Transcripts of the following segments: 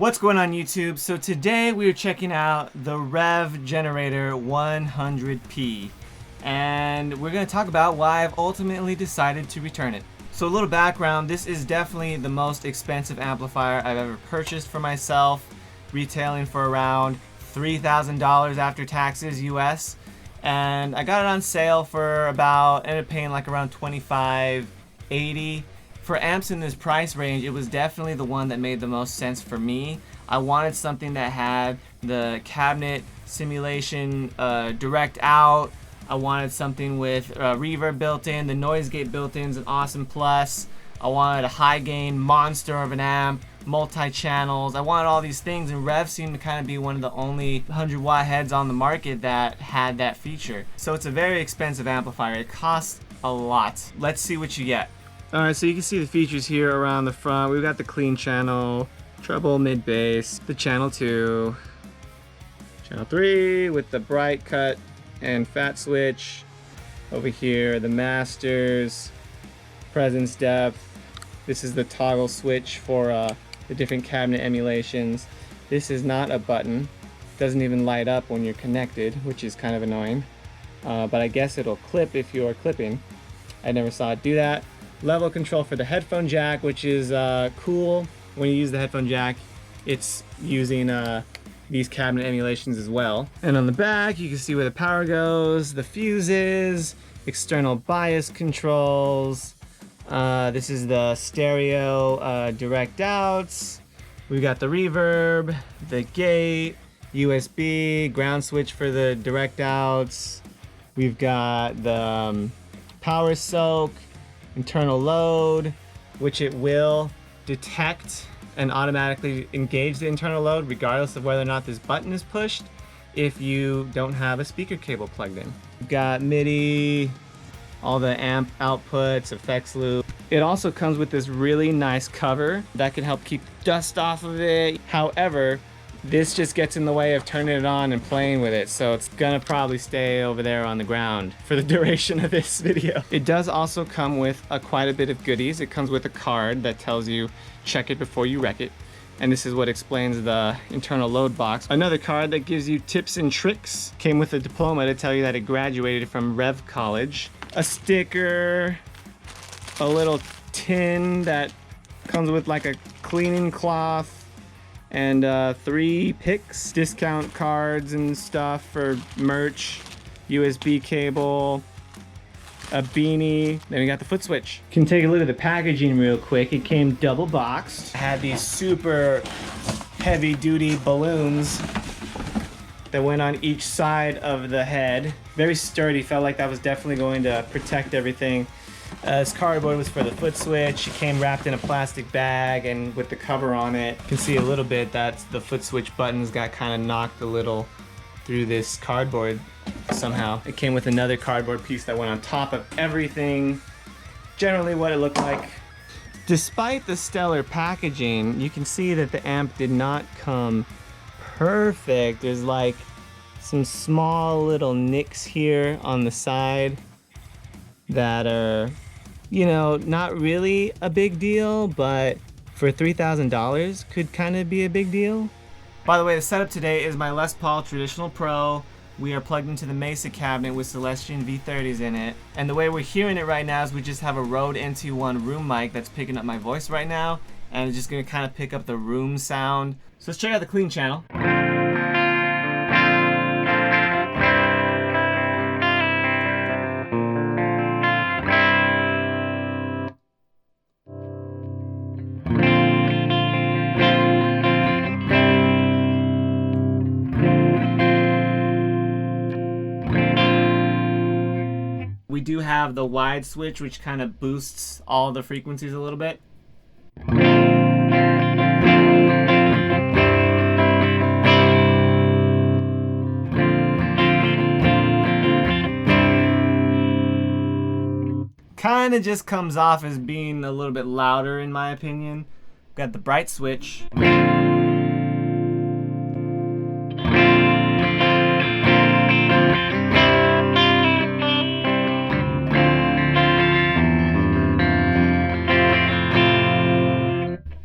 What's going on YouTube? So today we are checking out the Revv Generator 100P and we're going to talk about why I've ultimately decided to return it. So a little background, this is definitely the most expensive amplifier I've ever purchased for myself, retailing for around $3,000 after taxes US, and I got it on sale for about, ended up paying like around $25.80. For amps in this price range, it was definitely the one that made the most sense for me. I wanted something that had the cabinet simulation direct out. I wanted something with reverb built in. The noise gate built in is an awesome plus. I wanted a high gain monster of an amp, multi-channels. I wanted all these things, and Revv seemed to kind of be one of the only 100 watt heads on the market that had that feature. So it's a very expensive amplifier. It costs a lot. Let's see what you get. Alright, so you can see the features here around the front. We've got the clean channel, treble, mid bass, the channel 2, channel 3 with the bright cut and fat switch. Over here, the masters, presence depth. This is the toggle switch for the different cabinet emulations. This is not a button. It doesn't even light up when you're connected, which is kind of annoying. But I guess it'll clip if you're clipping. I never saw it do that. Level control for the headphone jack, which is cool. When you use the headphone jack, it's using these cabinet emulations as well. And on the back, you can see where the power goes, the fuses, external bias controls. This is the stereo direct outs. We've got the reverb, the gate, USB, ground switch for the direct outs. We've got the power soak, internal load, which it will detect and automatically engage the internal load regardless of whether or not this button is pushed if you don't have a speaker cable plugged in. We've got MIDI, all the amp outputs, effects loop. It also comes with this really nice cover that can help keep dust off of it. However, this just gets in the way of turning it on and playing with it, so it's gonna probably stay over there on the ground for the duration of this video. It does also come with quite a bit of goodies. It comes with a card that tells you check it before you wreck it, and this is what explains the internal load box. Another card that gives you tips and tricks. Came with a diploma to tell you that it graduated from Revv College. A sticker, a little tin that comes with like a cleaning cloth, and 3 picks, discount cards and stuff for merch, USB cable, a beanie, then we got the foot switch. You can take a look at the packaging real quick. It came double boxed. It had these super heavy duty balloons that went on each side of the head. Very sturdy, felt like that was definitely going to protect everything. This cardboard was for the foot switch. It came wrapped in a plastic bag and with the cover on it. You can see a little bit that the foot switch buttons got kind of knocked a little through this cardboard somehow. It came with another cardboard piece that went on top of everything. Generally what it looked like. Despite the stellar packaging, you can see that the amp did not come perfect. There's like some small little nicks here on the side that are, you know, not really a big deal, but for $3,000 could kind of be a big deal. By the way, the setup today is my Les Paul Traditional Pro. We are plugged into the Mesa cabinet with Celestion V30s in it. And the way we're hearing it right now is we just have a Rode NT1 room mic that's picking up my voice right now, and it's just gonna kind of pick up the room sound. So let's check out the clean channel. We do have the wide switch, which kind of boosts all the frequencies a little bit. Kind of just comes off as being a little bit louder in my opinion. Got the bright switch.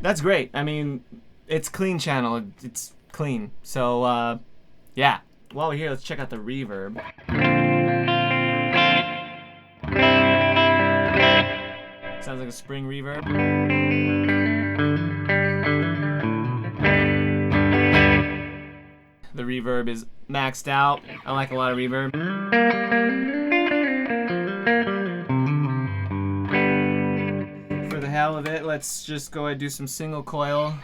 That's great. I mean, It's clean channel. It's clean. So, yeah. While we're here, let's check out the reverb. Sounds like a spring reverb. The reverb is maxed out. I like a lot of reverb. For the hell of it, let's just go ahead and do some single coil.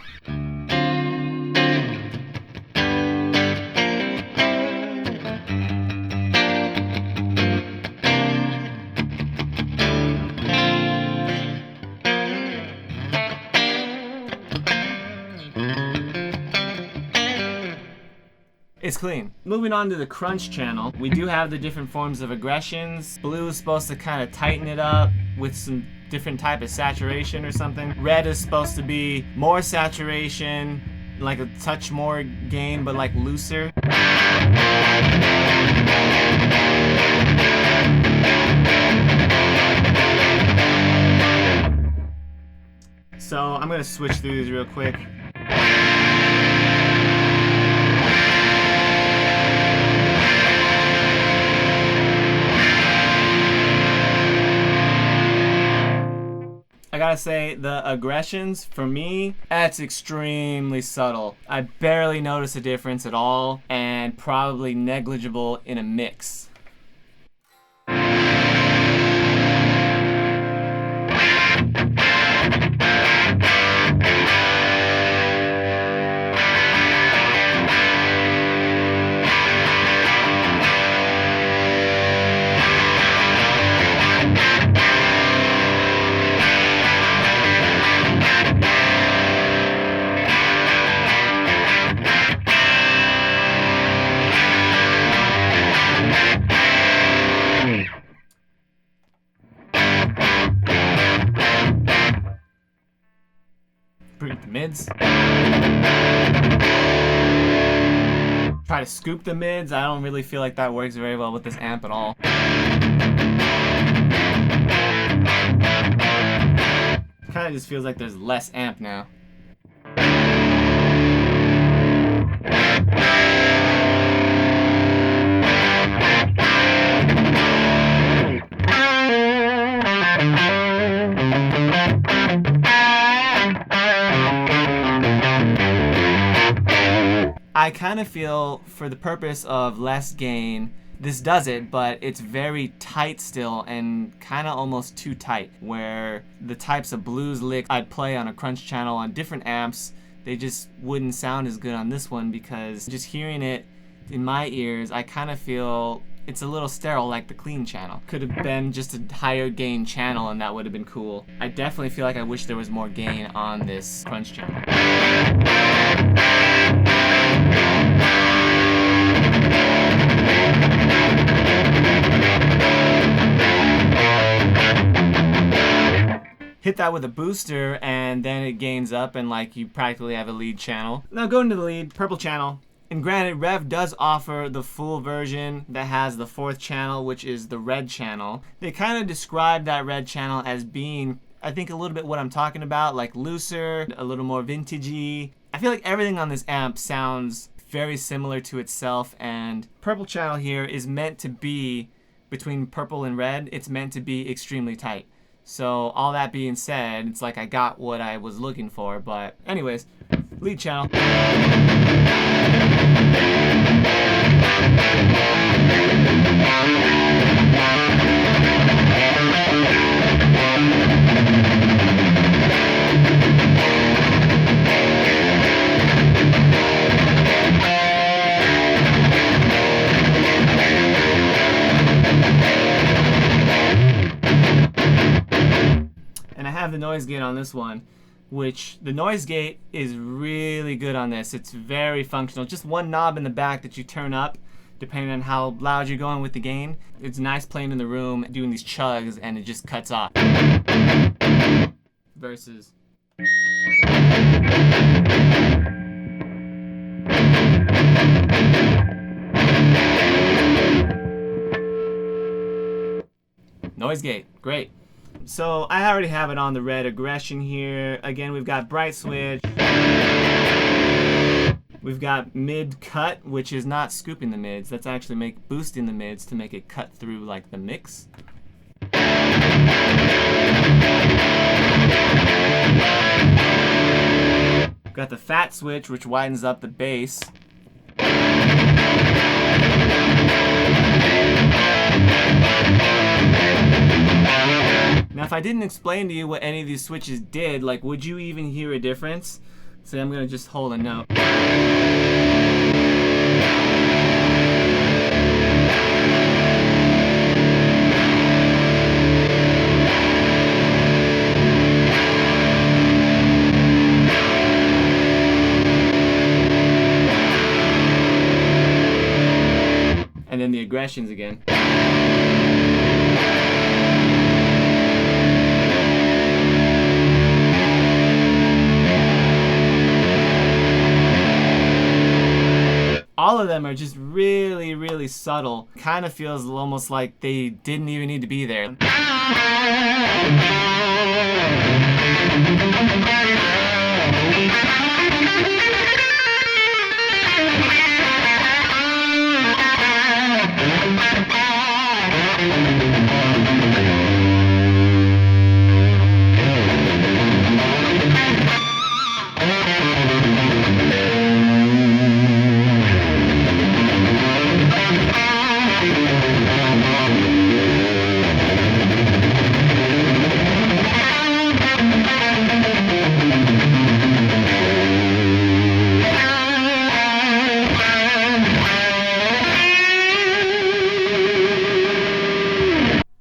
It's clean. Moving on to the crunch channel, we do have the different forms of aggressions. Blue is supposed to kind of tighten it up with some different type of saturation or something. Red is supposed to be more saturation, like a touch more gain, but like looser. So I'm gonna switch through these real quick. I gotta say, the aggressions, for me, that's extremely subtle. I barely notice a difference at all, and probably negligible in a mix. The mids. Try to scoop the mids. I don't really feel like that works very well with this amp at all. Kind of just feels like there's less amp now. I kind of feel, for the purpose of less gain, this does it, but it's very tight still and kind of almost too tight, where the types of blues licks I'd play on a crunch channel on different amps, they just wouldn't sound as good on this one, because just hearing it in my ears, I kind of feel it's a little sterile like the clean channel. Could have been just a higher gain channel and that would have been cool. I definitely feel like I wish there was more gain on this crunch channel. Hit that with a booster and then it gains up and like you practically have a lead channel. Now going to the lead, purple channel. And granted, Revv does offer the full version that has the fourth channel, which is the red channel. They kind of describe that red channel as being, I think, a little bit what I'm talking about, like looser, a little more vintagey. I feel like everything on this amp sounds very similar to itself, and purple channel here is meant to be, between purple and red, it's meant to be extremely tight. So all that being said, it's like I got what I was looking for, but anyways, lead channel. And I have the noise gate on this one, which the noise gate is really good on this. It's very functional. Just one knob in the back that you turn up depending on how loud you're going with the gain. It's nice playing in the room, doing these chugs, and it just cuts off. Versus. Noise gate, great. So I already have it on the red aggression here. Again, we've got bright switch. We've got mid cut, which is not scooping the mids. That's actually boosting the mids to make it cut through like the mix. Got the fat switch, which widens up the bass. Now, if I didn't explain to you what any of these switches did, like, would you even hear a difference? So I'm gonna just hold a note. And then the aggressions again. All of them are just really, really subtle. Kind of feels almost like they didn't even need to be there.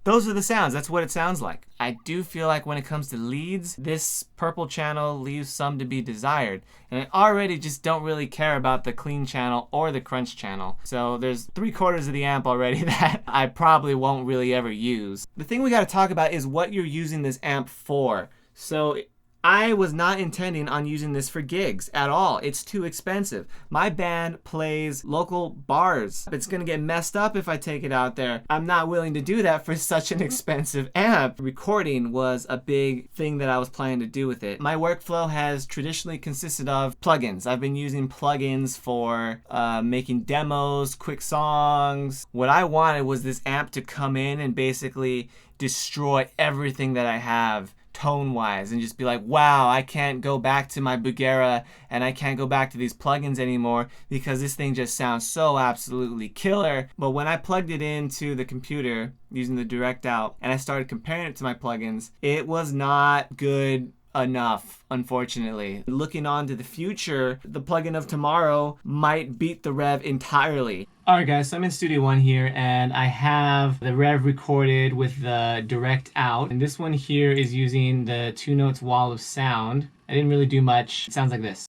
Those are the sounds. That's what it sounds like. I do feel like when it comes to leads, this purple channel leaves some to be desired. And I already just don't really care about the clean channel or the crunch channel. So there's 3/4 of the amp already that I probably won't really ever use. The thing we got to talk about is what you're using this amp for. So I was not intending on using this for gigs at all. It's too expensive. My band plays local bars. It's gonna get messed up if I take it out there. I'm not willing to do that for such an expensive amp. Recording was a big thing that I was planning to do with it. My workflow has traditionally consisted of plugins. I've been using plugins for making demos, quick songs. What I wanted was this amp to come in and basically destroy everything that I have tone-wise and just be like, wow, I can't go back to my Bugera and I can't go back to these plugins anymore because this thing just sounds so absolutely killer. But when I plugged it into the computer using the direct out and I started comparing it to my plugins, it was not good enough, unfortunately. Looking on to the future, the plugin of tomorrow might beat the Revv entirely. Alright guys, so I'm in Studio One here and I have the Revv recorded with the direct out. And this one here is using the 2 notes wall of sound. I didn't really do much. It sounds like this.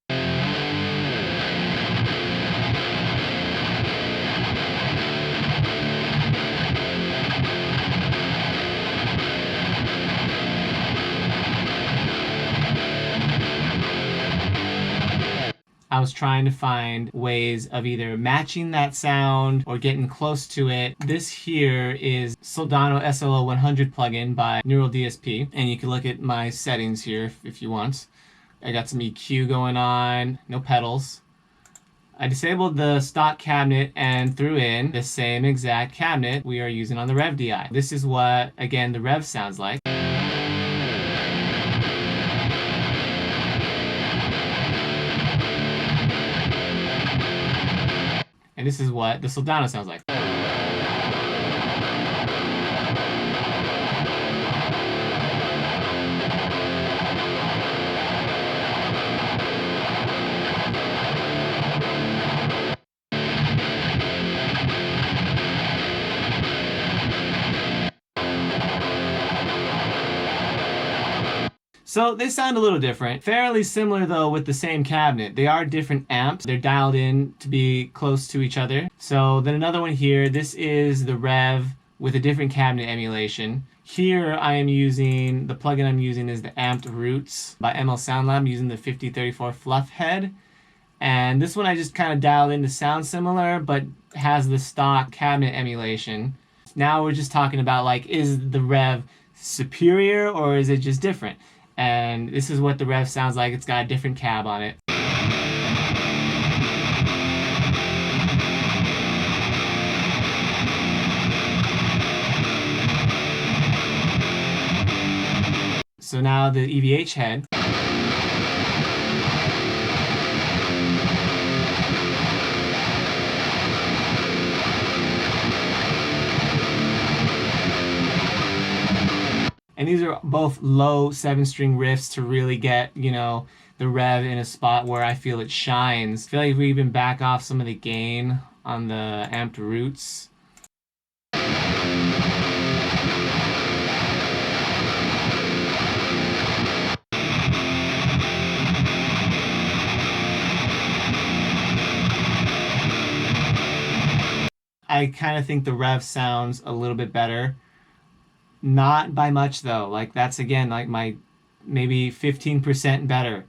I was trying to find ways of either matching that sound or getting close to it. This here is Soldano SLO 100 plugin by Neural DSP, and you can look at my settings here if you want. I got some EQ going on, no pedals. I disabled the stock cabinet and threw in the same exact cabinet we are using on the Revv DI. This is what, again, the Revv sounds like. And this is what the Soldano sounds like. So they sound a little different. Fairly similar though with the same cabinet. They are different amps. They're dialed in to be close to each other. So then another one here, this is the Revv with a different cabinet emulation. Here I am using, the plugin I'm using is the Amped Roots by ML SoundLab using the 5034 Fluff Head. And this one I just kind of dialed in to sound similar, but has the stock cabinet emulation. Now we're just talking about like, is the Revv superior or is it just different? And this is what the Revv sounds like. It's got a different cab on it. So now the EVH head. And these are both low 7-string riffs to really get, you know, the Revv in a spot where I feel it shines. I feel like we even back off some of the gain on the amped roots. I kind of think the Revv sounds a little bit better. Not by much though. Like that's again like my maybe 15% better.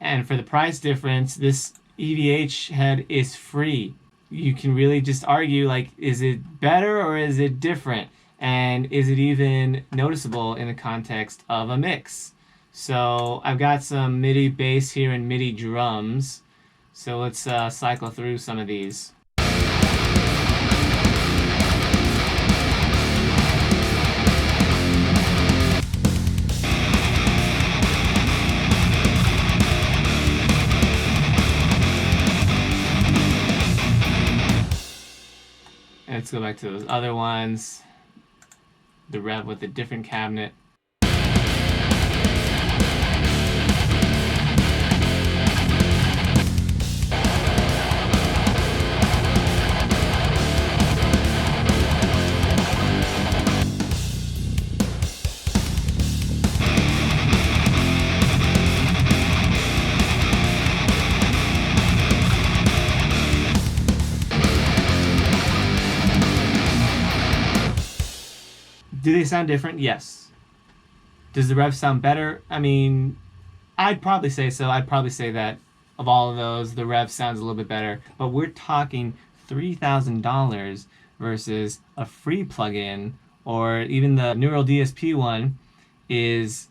And for the price difference, this EVH head is free. You can really just argue like, is it better or is it different? And is it even noticeable in the context of a mix? So I've got some MIDI bass here and MIDI drums. So let's cycle through some of these. Let's go back to those other ones. The Revv with a different cabinet. Do they sound different? Yes. Does the Revv sound better? I mean, I'd probably say so. I'd probably say that of all of those, the Revv sounds a little bit better. But we're talking $3,000 versus a free plugin, or even the Neural DSP one is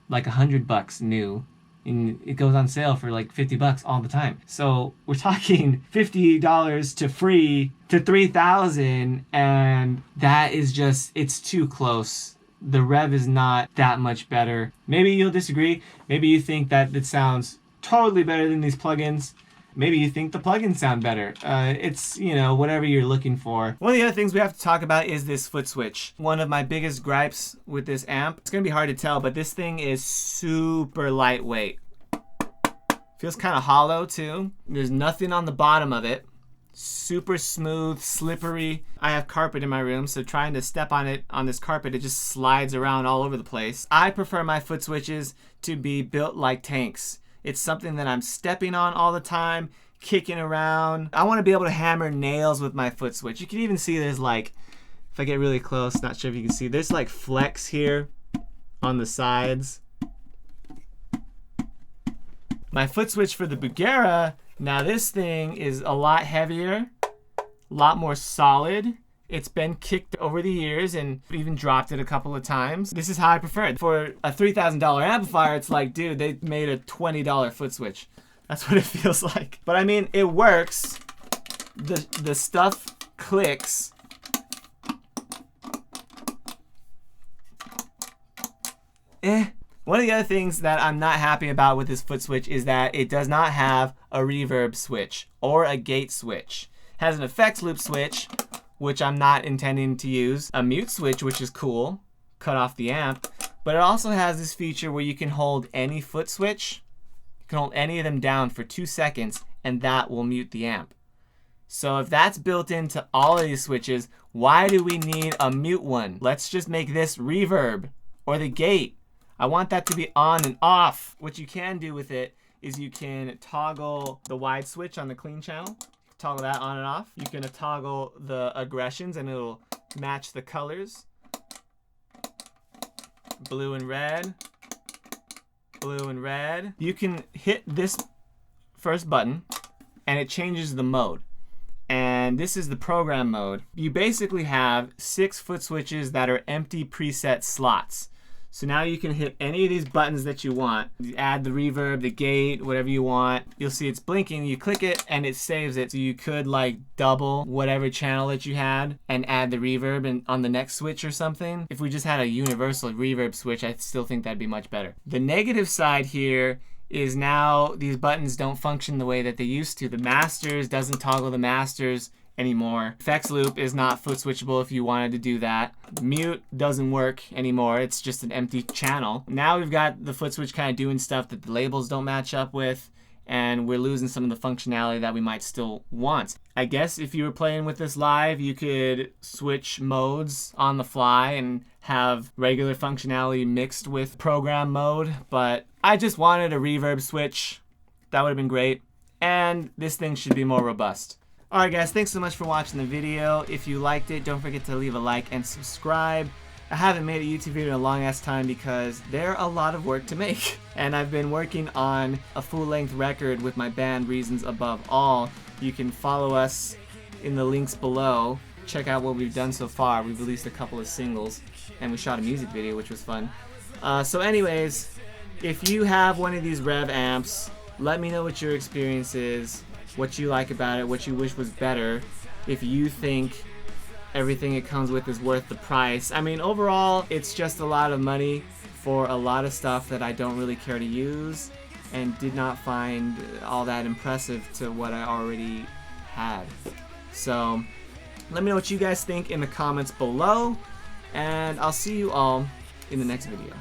like $100 new. And it goes on sale for like $50 all the time. So we're talking $50 to free to $3,000, and that is just, it's too close. The Revv is not that much better. Maybe you'll disagree. Maybe you think that it sounds totally better than these plugins. Maybe you think the plugins sound better. It's, you know, whatever you're looking for. One of the other things we have to talk about is this foot switch. One of my biggest gripes with this amp, it's gonna be hard to tell, but this thing is super lightweight. Feels kind of hollow too. There's nothing on the bottom of it. Super smooth, slippery. I have carpet in my room, so trying to step on it, on this carpet, it just slides around all over the place. I prefer my foot switches to be built like tanks. It's something that I'm stepping on all the time, kicking around. I want to be able to hammer nails with my foot switch. You can even see there's like, if I get really close, not sure if you can see, there's like flex here on the sides. My foot switch for the Bugera, now this thing is a lot heavier, a lot more solid. It's been kicked over the years and even dropped it a couple of times. This is how I prefer it. For a $3,000 amplifier, it's like, dude, they made a $20 foot switch. That's what it feels like. But I mean, it works. The stuff clicks. One of the other things that I'm not happy about with this foot switch is that it does not have a reverb switch or a gate switch. It has an effects loop switch, which I'm not intending to use, a mute switch, which is cool, cut off the amp, but it also has this feature where you can hold any foot switch, you can hold any of them down for 2 seconds, and that will mute the amp. So if that's built into all of these switches, why do we need a mute one? Let's just make this reverb or the gate. I want that to be on and off. What you can do with it is you can toggle the wide switch on the clean channel. Toggle that on and off. You can toggle the aggressions and it'll match the colors. Blue and red. Blue and red. You can hit this first button and it changes the mode. And this is the program mode. You basically have 6 foot switches that are empty preset slots. So now you can hit any of these buttons that you want. You add the reverb, the gate, whatever you want. You'll see it's blinking. You click it and it saves it. So you could like double whatever channel that you had and add the reverb and on the next switch or something. If we just had a universal reverb switch, I still think that'd be much better. The negative side here is now these buttons don't function the way that they used to. The masters doesn't toggle the masters anymore. Effects loop is not foot switchable if you wanted to do that. Mute doesn't work anymore. It's just an empty channel. Now we've got the foot switch kind of doing stuff that the labels don't match up with, and we're losing some of the functionality that we might still want. I guess if you were playing with this live, you could switch modes on the fly and have regular functionality mixed with program mode, but I just wanted a reverb switch. That would have been great, and this thing should be more robust. Alright guys, thanks so much for watching the video. If you liked it, don't forget to leave a like and subscribe. I haven't made a YouTube video in a long ass time because they're a lot of work to make. And I've been working on a full-length record with my band Reasons Above All. You can follow us in the links below. Check out what we've done so far. We've released a couple of singles and we shot a music video, which was fun. So anyways, if you have one of these Revv amps, let me know what your experience is, what you like about it, what you wish was better, if you think everything it comes with is worth the price. I mean, overall, it's just a lot of money for a lot of stuff that I don't really care to use and did not find all that impressive to what I already had. So, let me know what you guys think in the comments below, and I'll see you all in the next video.